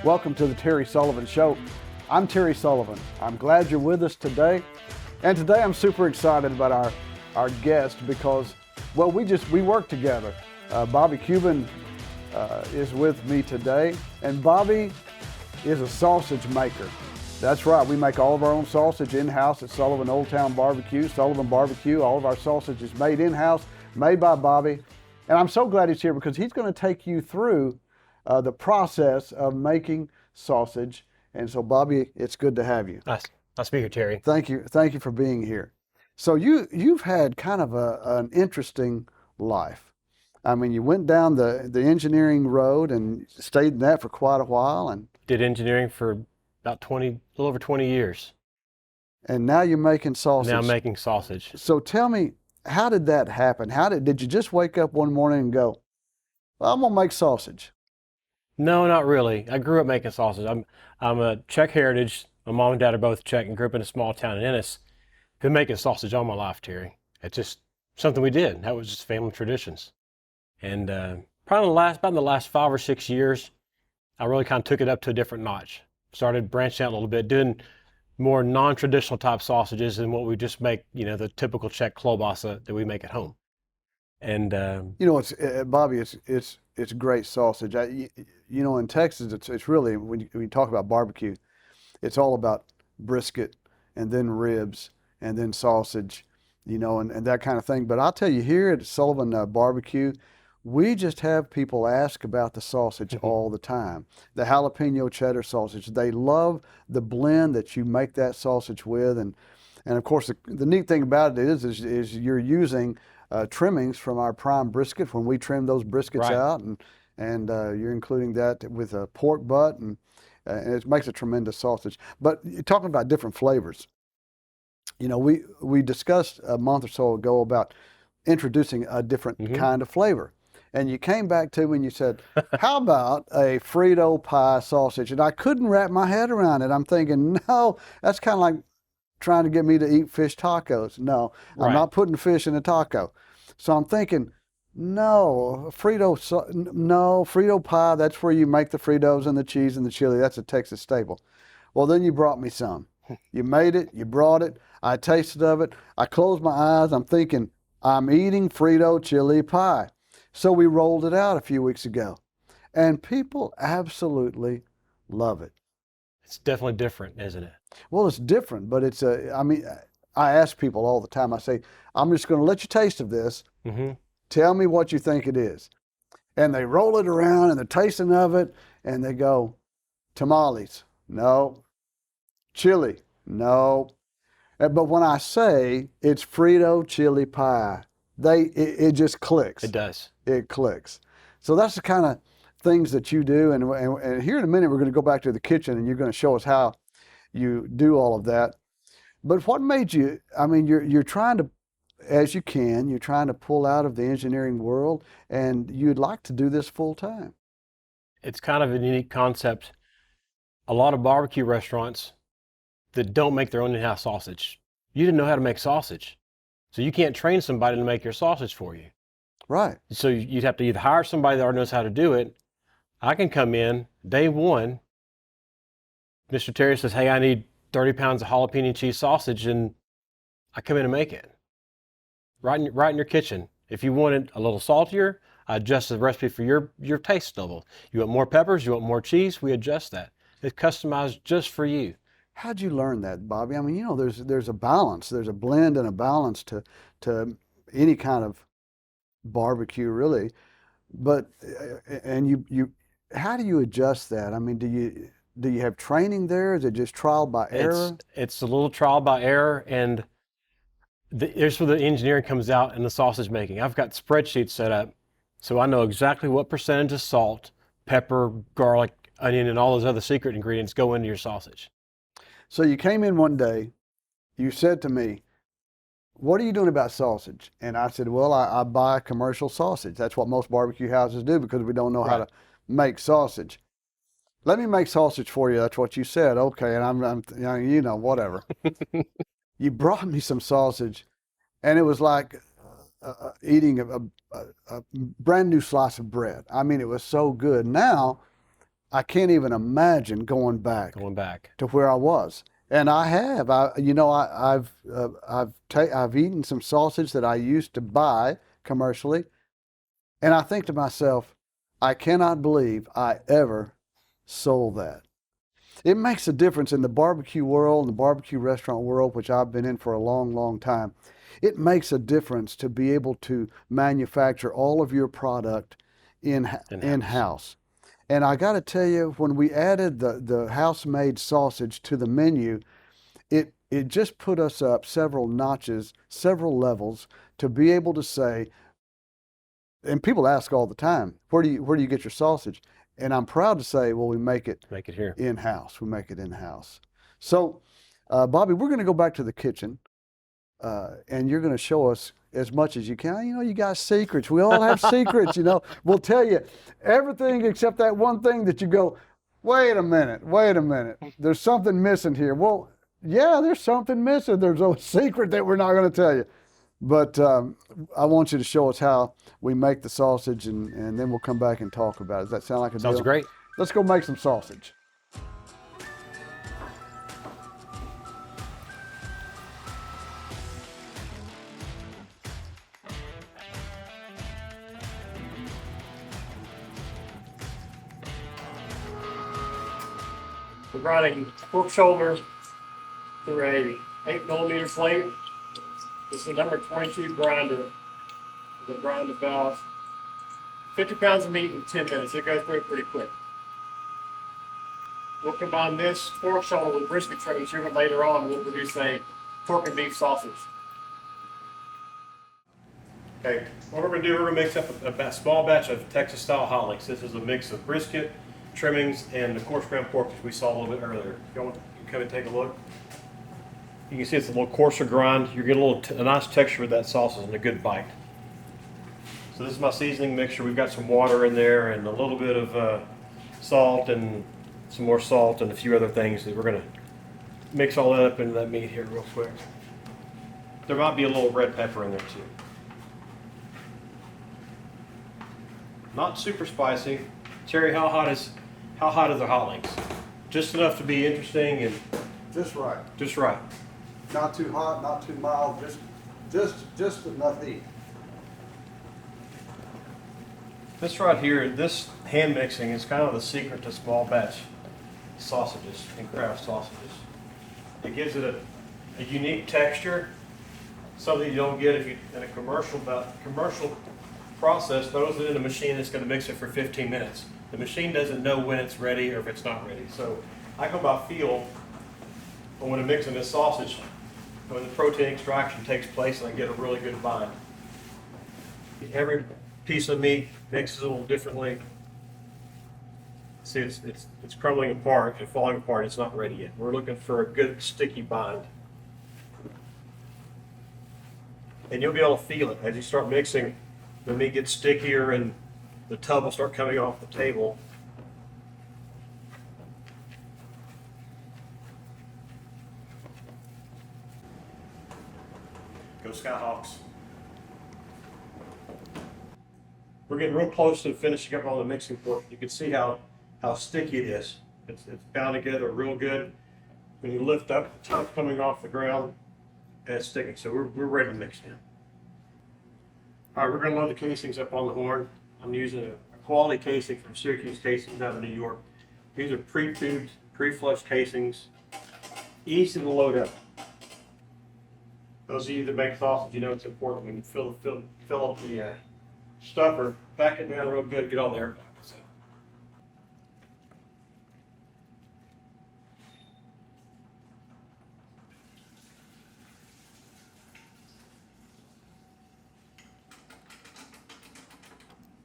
Welcome to the Terry Sullivan Show. I'm Terry Sullivan. I'm glad you're with us today. And today I'm super excited about our guest because, well, we work together. Bobby Kubin is with me today, and Bobby is a sausage maker. That's right, we make all of our own sausage in-house at Sullivan Old Town Barbecue, Sullivan BBQ. All of our sausage is made in-house, made by Bobby. And I'm so glad he's here because he's going to take you through the process of making sausage. And so, Bobby, it's good to have you. Nice to be here, Terry. Thank you for being here. So you've had kind of an interesting life. I mean, you went down the engineering road and stayed in that for quite a while, and did engineering for about a little over 20 years. And now you're making sausage. Now I'm making sausage. So tell me, how did that happen? Did you just wake up one morning and go, well, I'm gonna make sausage? No, not really. I grew up making sausage. I'm a Czech heritage. My mom and dad are both Czech and grew up in a small town in Ennis. Been making sausage all my life, Terry. It's just something we did. That was just family traditions. And probably about in the last 5 or 6 years, I really kind of took it up to a different notch. Started branching out a little bit, doing more non-traditional type sausages than what we just make, the typical Czech klobasa that we make at home. And it's Bobby, it's great sausage. In Texas, it's really, when you talk about barbecue, it's all about brisket and then ribs and then sausage, and that kind of thing. But I'll tell you, here at Sullivan BBQ, we just have people ask about the sausage all the time. The jalapeno cheddar sausage, they love the blend that you make that sausage with. And of course, the neat thing about it is you're using trimmings from our prime brisket when we trim those briskets right out, and you're including that with a pork butt, and it makes a tremendous sausage. But talking about different flavors, we discussed a month or so ago about introducing a different kind of flavor. And you came back to me and you said, how about a Frito pie sausage? And I couldn't wrap my head around it. I'm thinking, no, that's kind of like trying to get me to eat fish tacos. No, I'm not putting fish in a taco. So I'm thinking, no, Frito pie, that's where you make the Fritos and the cheese and the chili. That's a Texas staple. Well, then you brought me some. You made it, you brought it, I tasted of it. I closed my eyes, I'm thinking, I'm eating Frito chili pie. So we rolled it out a few weeks ago, and people absolutely love it. It's definitely different, isn't it? Well, it's different, but I ask people all the time, I say, I'm just going to let you taste of this. Tell me what you think it is. And they roll it around, and they're tasting of it, and they go, tamales, no. Chili, no. But when I say it's Frito chili pie, it just clicks. It does. It clicks. So that's the kind of things that you do. And here in a minute, we're going to go back to the kitchen, and you're going to show us how you do all of that. But what made you, you're trying to, as you can, you're trying to pull out of the engineering world, and you'd like to do this full time. It's kind of a unique concept. A lot of barbecue restaurants that don't make their own in-house sausage. You didn't know how to make sausage. So you can't train somebody to make your sausage for you. Right. So you'd have to either hire somebody that already knows how to do it. I can come in day one. Mr. Terry says, hey, I need 30 pounds of jalapeno cheese sausage, and I come in and make it. Right in your kitchen. If you want it a little saltier, I adjust the recipe for your taste level. You want more peppers, you want more cheese, we adjust that. It's customized just for you. How'd you learn that, Bobby? There's a balance. There's a blend and a balance to any kind of barbecue, really. But you how do you adjust that? Do you have training there? Is it just trial by error? It's a little trial by error, and here's where the engineering comes out in the sausage making. I've got spreadsheets set up, so I know exactly what percentage of salt, pepper, garlic, onion, and all those other secret ingredients go into your sausage. So you came in one day, you said to me, what are you doing about sausage? And I said, well, I buy commercial sausage. That's what most barbecue houses do because we don't know how to make sausage. Let me make sausage for you. That's what you said. Okay, and I'm whatever. You brought me some sausage, and it was like eating a brand new slice of bread. It was so good. Now, I can't even imagine going back Going back. to where I was. And I have. I've eaten some sausage that I used to buy commercially, and I think to myself, I cannot believe I ever sold that. It makes a difference in the barbecue world and the barbecue restaurant world, which I've been in for a long, long time. It makes a difference to be able to manufacture all of your product in-house. And I got to tell you, when we added the house-made sausage to the menu, it just put us up several notches, several levels to be able to say, and people ask all the time, where do you get your sausage? And I'm proud to say, well, we make it here in-house. We make it in-house. So, Bobby, we're going to go back to the kitchen, and you're going to show us as much as you can. You know, you got secrets. We all have secrets, you know. We'll tell you everything except that one thing that you go, wait a minute. There's something missing here. Well, yeah, there's something missing. There's a secret that we're not going to tell you. But I want you to show us how we make the sausage, and then we'll come back and talk about it. Does that sound like a deal? Sounds great. Let's go make some sausage. We're grinding pork shoulder through a 8mm flame. This is a number 22 grinder. It'll grind about 50 pounds of meat in 10 minutes. It goes through pretty quick. We'll combine this pork shoulder with brisket trimmings here later on. We'll produce a pork and beef sausage. Okay, what we're going to do, we're going to mix up a small batch of Texas style hot links. This is a mix of brisket, trimmings, and the coarse ground pork that we saw a little bit earlier. You come and take a look. You can see it's a little coarser grind. You're getting a nice texture with that sausage and a good bite. So this is my seasoning mixture. We've got some water in there and a little bit of salt and some more salt and a few other things that we're going to mix all that up into that meat here real quick. There might be a little red pepper in there too. Not super spicy. Terry, how hot is the hot links? Just enough to be interesting and Just right. just right. Not too hot, not too mild. Just enough heat. This right here, this hand mixing is kind of the secret to small batch sausages and craft sausages. It gives it a unique texture, something you don't get if you in a commercial process throws it in a machine that's going to mix it for 15 minutes. The machine doesn't know when it's ready or if it's not ready. So I go by feel when I'm mixing this sausage, when the protein extraction takes place, and I get a really good bind. Every piece of meat mixes a little differently. See, it's crumbling apart and falling apart. It's not ready yet. We're looking for a good sticky bind. And you'll be able to feel it as you start mixing. The meat gets stickier and the tub will start coming off the table. Go Skyhawks. We're getting real close to finishing up on the mixing pork. You can see how sticky it is. It's bound together real good. When you lift up, the top coming off the ground, and it's sticking. So we're ready to mix now. All right, we're going to load the casings up on the horn. I'm using a quality casing from Syracuse Casings out of New York. These are pre-tubed, pre-flushed casings. Easy to load up. Those of you that make sausage, you know it's important when you fill up the stuffer, back it down real good, get all the air pockets out.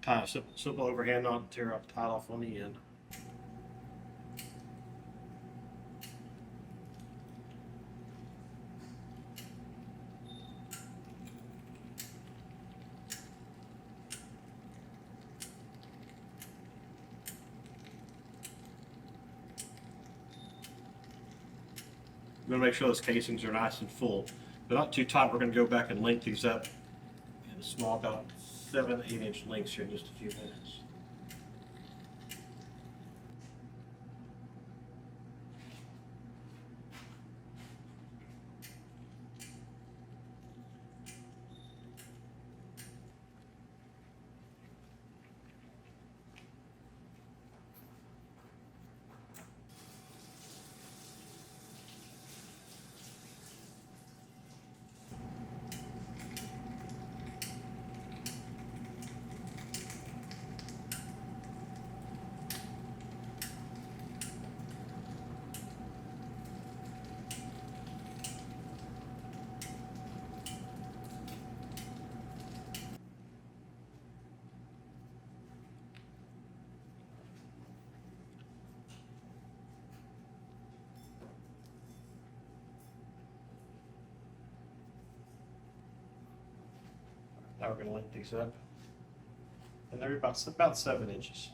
Tie a simple overhand knot and tear up the tie off on the end. I'm going to make sure those casings are nice and full. They're not too tight. We're going to go back and link these up in a small, about 7 to 8 inch links here in just a few minutes. Now we're going to link these up. And they're about 7 inches.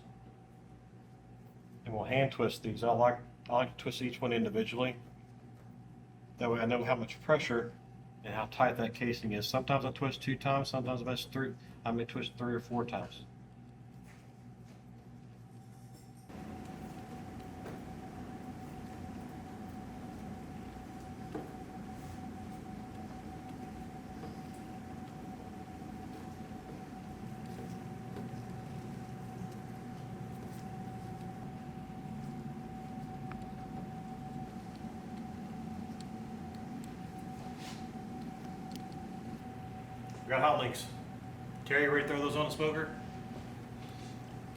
And we'll hand twist these. I like to twist each one individually. That way I know how much pressure and how tight that casing is. Sometimes I twist 2 times, sometimes I may twist 3 or 4 times. We got hot links. Terry, you ready to throw those on the smoker?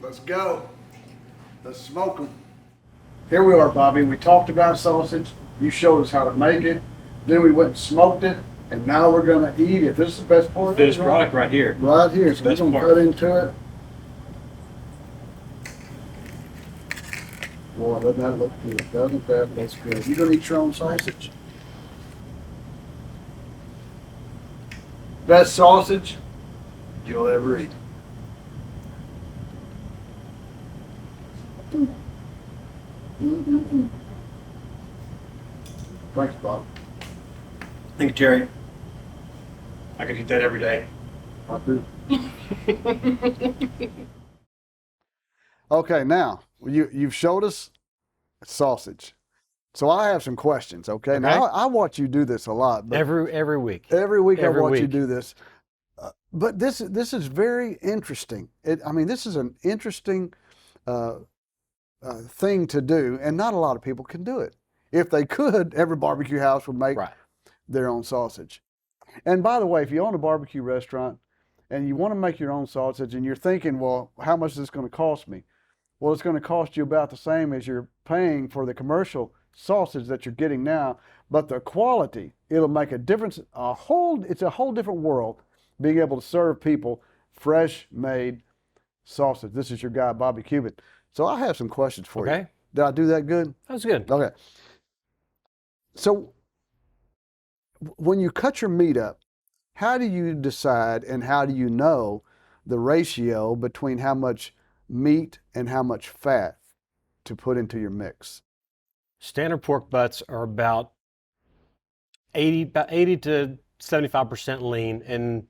Let's go. Let's smoke them. Here we are, Bobby. We talked about sausage. You showed us how to make it. Then we went and smoked it. And now we're going to eat it. This is the best part. Finished product right here. Right here. So we're going to cut into it. Boy, doesn't that look good? Doesn't that? That's good. You going to eat your own sausage? Best sausage you'll ever eat. Thanks, Bob. Thank you, Terry. I could eat that every day. I do. Okay, now you've showed us sausage. So I have some questions, okay? Now I watch you do this a lot. But every week. Every week I watch you do this. But this is very interesting. This is an interesting thing to do, and not a lot of people can do it. If they could, every barbecue house would make their own sausage. And by the way, if you own a barbecue restaurant and you want to make your own sausage and you're thinking, well, how much is this going to cost me? Well, it's going to cost you about the same as you're paying for the commercial sausage that you're getting now, but the quality, it'll make a difference. It's a whole different world being able to serve people fresh made sausage. This is your guy, Bobby Kubin. So I have some questions for you. Did I do that good? That was good. Okay. So when you cut your meat up, how do you decide and how do you know the ratio between how much meat and how much fat to put into your mix? Standard pork butts are about 80 to 75% lean and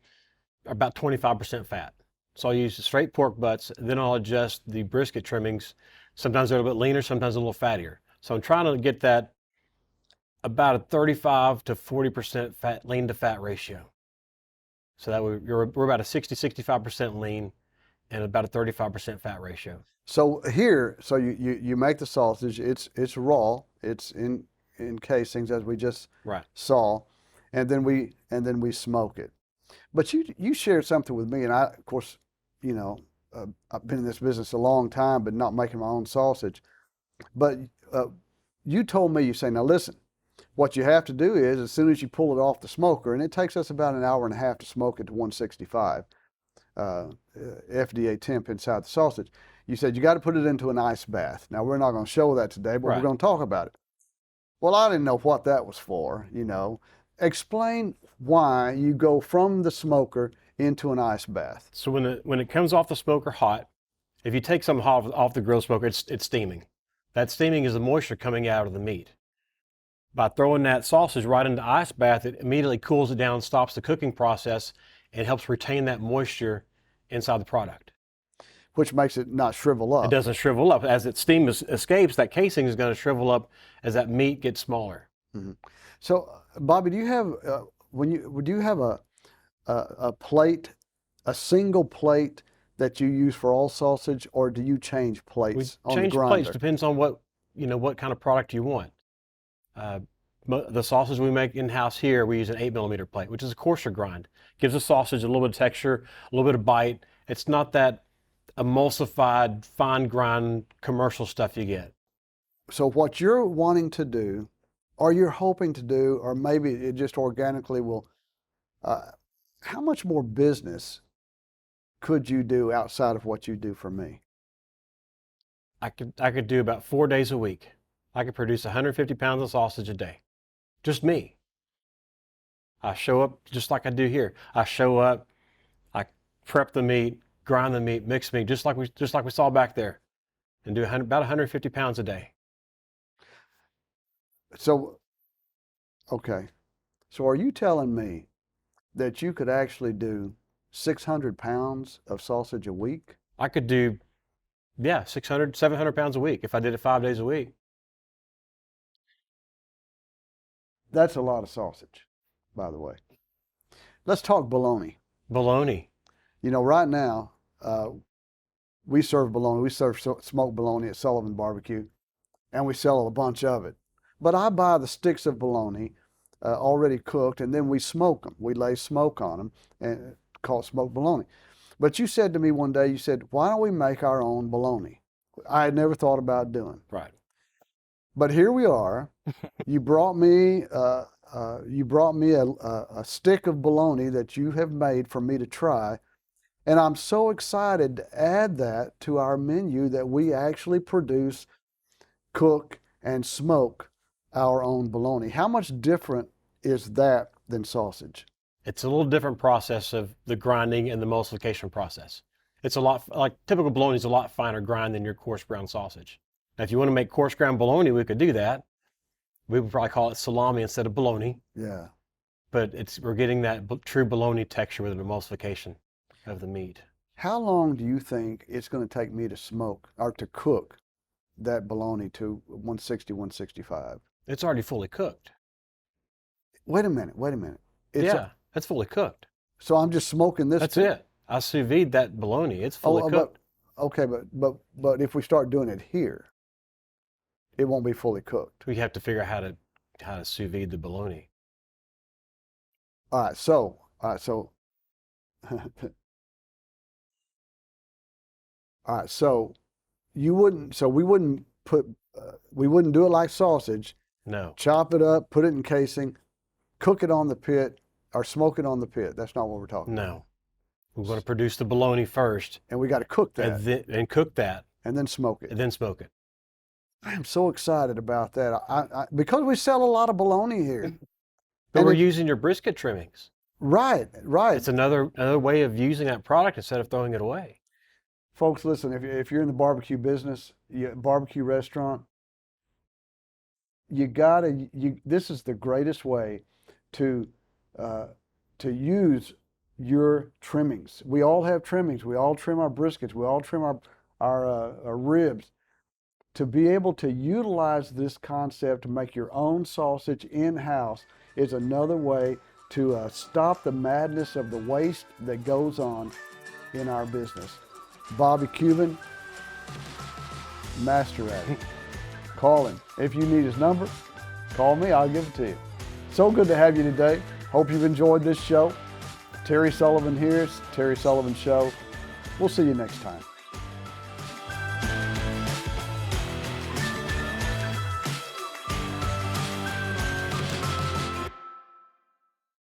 about 25% fat. So I'll use the straight pork butts, then I'll adjust the brisket trimmings. Sometimes they're a little bit leaner, sometimes a little fattier. So I'm trying to get that about a 35 to 40% lean to fat ratio. So that we're about a 60-65% lean and about a 35% fat ratio. So here, you make the sausage. It's raw. It's in casings as we just saw, and then we smoke it. But you shared something with me, and I, of course, I've been in this business a long time, but not making my own sausage. But you told me, you say, now listen, what you have to do is as soon as you pull it off the smoker, and it takes us about an hour and a half to smoke it to 165 FDA temp inside the sausage. You said you got to put it into an ice bath. Now, we're not going to show that today, but we're going to talk about it. Well, I didn't know what that was for, Explain why you go from the smoker into an ice bath. So when it comes off the smoker hot, if you take some off the grill smoker, it's steaming. That steaming is the moisture coming out of the meat. By throwing that sausage right into ice bath, it immediately cools it down, stops the cooking process, and helps retain that moisture inside the product. Which makes it not shrivel up. It doesn't shrivel up. As its steam escapes, that casing is going to shrivel up as that meat gets smaller. Mm-hmm. So, Bobby, do you have a plate, a single plate that you use for all sausage, or do you change plates on the grinder? Change plates, depends on what kind of product you want. The sausage we make in-house here, we use an 8mm plate, which is a coarser grind. Gives the sausage a little bit of texture, a little bit of bite. It's not that emulsified, fine grind commercial stuff you get. So what you're wanting to do, or you're hoping to do, or maybe it just organically will, how much more business could you do outside of what you do for me? I could do about 4 days a week. I could produce 150 pounds of sausage a day. Just me. I show up just like I do here. I show up, I prep the meat, grind the meat, mix meat, just like we saw back there, and do about 150 pounds a day. So, okay. So are you telling me that you could actually do 600 pounds of sausage a week? I could do, yeah, 600, 700 pounds a week if I did it 5 days a week. That's a lot of sausage, by the way. Let's talk bologna. Bologna. You know, right now, we serve bologna. We serve smoked bologna at Sullivan BBQ, and we sell a bunch of it. But I buy the sticks of bologna already cooked, and then we smoke them. We lay smoke on them and call it smoked bologna. But you said to me one day, you said, why don't we make our own bologna? I had never thought about doing. Right. But here we are. You brought me a stick of bologna that you have made for me to try. And I'm so excited to add that to our menu that we actually produce, cook, and smoke our own bologna. How much different is that than sausage? It's a little different process of the grinding and the emulsification process. It's a lot, like typical bologna is a lot finer grind than your coarse ground sausage. Now, if you want to make coarse ground bologna, we could do that. We would probably call it salami instead of bologna. Yeah. But we're getting that true bologna texture with an emulsification of the meat. How long do you think it's going to take me to smoke or to cook that bologna to 160, 165? It's already fully cooked. Wait a minute. That's fully cooked. So I'm just smoking this. That's it. I sous vide that bologna. It's fully cooked. Okay, but if we start doing it here, it won't be fully cooked. We have to figure out how to sous vide the bologna. All right, so all right, so we wouldn't do it like sausage. No. Chop it up, put it in casing, cook it on the pit, or smoke it on the pit. That's not what we're talking about. No. We're going to produce the bologna first. And we got to cook that. And cook that. And then smoke it. And then smoke it. I am so excited about that. Because we sell a lot of bologna here. But we're using your brisket trimmings. Right. It's another way of using that product instead of throwing it away. Folks, listen, if you're in the barbecue business, barbecue restaurant, this is the greatest way to use your trimmings. We all have trimmings. We all trim our briskets. We all trim our ribs. To be able to utilize this concept to make your own sausage in-house is another way to stop the madness of the waste that goes on in our business. Bobby Kubin, master at it. Call him. If you need his number, call me. I'll give it to you. So good to have you today. Hope you've enjoyed this show. Terry Sullivan here. It's Terry Sullivan Show. We'll see you next time.